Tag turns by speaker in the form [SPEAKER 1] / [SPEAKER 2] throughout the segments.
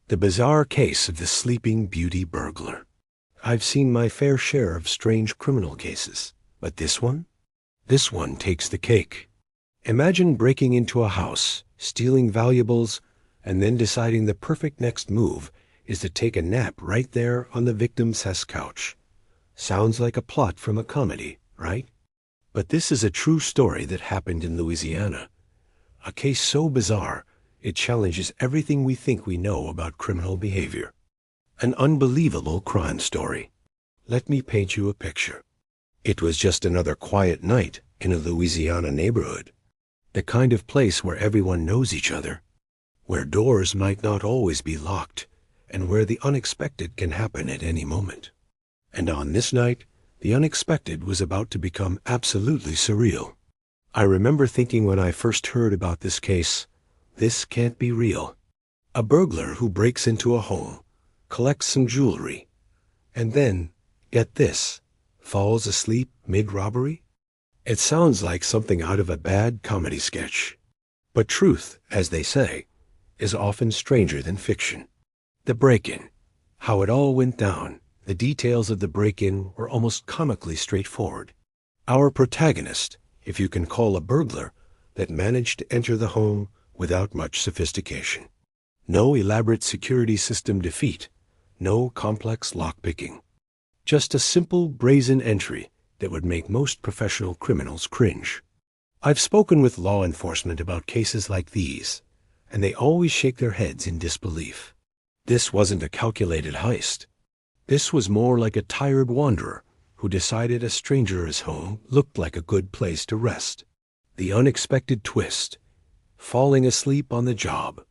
[SPEAKER 1] The bizarre case of the Sleeping Beauty burglar. I've seen my fair share of strange criminal cases, but this one takes the cake. Imagine breaking into a house, stealing valuables, and then deciding the perfect next move is to take a nap right there on the victim's couch. Sounds like a plot from a comedy, right? But this is a true story that happened in Louisiana. A case so bizarre, it challenges everything we think we know about criminal behavior. An unbelievable crime story. Let me paint you a picture. It was just another quiet night in a Louisiana neighborhood. The kind of place where everyone knows each other, where doors might not always be locked, and where the unexpected can happen at any moment. And on this night, the unexpected was about to become absolutely surreal. I remember thinking when I first heard about this case, this can't be real. A burglar who breaks into a home, collects some jewelry, and then, get this, falls asleep mid-robbery? It sounds like something out of a bad comedy sketch. But truth, as they say, is often stranger than fiction. The break-in, how it all went down, the details of the break-in were almost comically straightforward. Our protagonist, if you can call a burglar, that managed to enter the home without much sophistication. No elaborate security system defeat, no complex lockpicking. Just a simple brazen entry that would make most professional criminals cringe. I've spoken with law enforcement about cases like these, and they always shake their heads in disbelief. This wasn't a calculated heist. This was more like a tired wanderer who decided a stranger's home looked like a good place to rest. The unexpected twist, falling asleep on the job.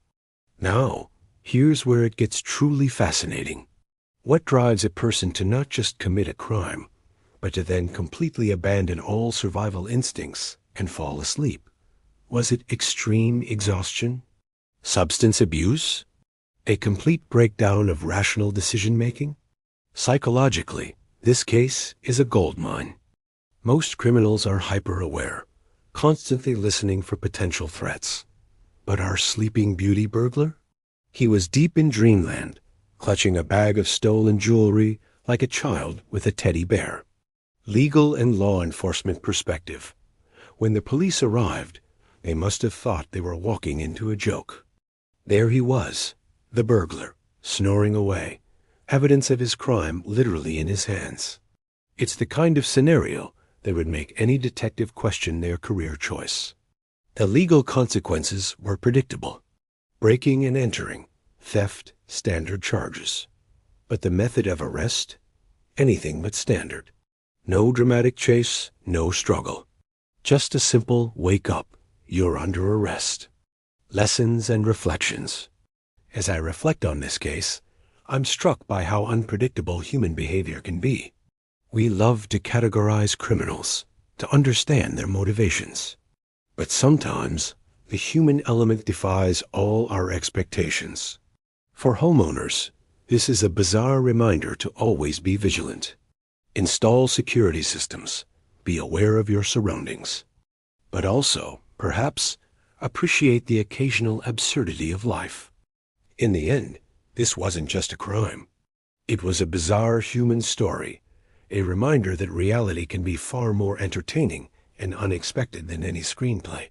[SPEAKER 1] Now, here's where it gets truly fascinating. What drives a person to not just commit a crime, but to then completely abandon all survival instincts and fall asleep? Was it extreme exhaustion? Substance abuse? A complete breakdown of rational decision-making? Psychologically, this case is a goldmine. Most criminals are hyper-aware, constantly listening for potential threats. But our Sleeping Beauty burglar? He was deep in dreamland, clutching a bag of stolen jewelry like a child with a teddy bear. Legal and law enforcement perspective. When the police arrived, they must have thought they were walking into a joke. There he was, the burglar, snoring away, evidence of his crime literally in his hands. It's the kind of scenario that would make any detective question their career choice. The legal consequences were predictable. Breaking and entering, theft, standard charges. But the method of arrest? Anything but standard. No dramatic chase, no struggle. Just a simple wake up, you're under arrest. Lessons and reflections. As I reflect on this case, I'm struck by how unpredictable human behavior can be. We love to categorize criminals, to understand their motivations. But sometimes, the human element defies all our expectations. For homeowners, this is a bizarre reminder to always be vigilant. Install security systems. Be aware of your surroundings. But also, perhaps, appreciate the occasional absurdity of life. In the end, this wasn't just a crime. It was a bizarre human story, a reminder that reality can be far more entertaining and unexpected than any screenplay.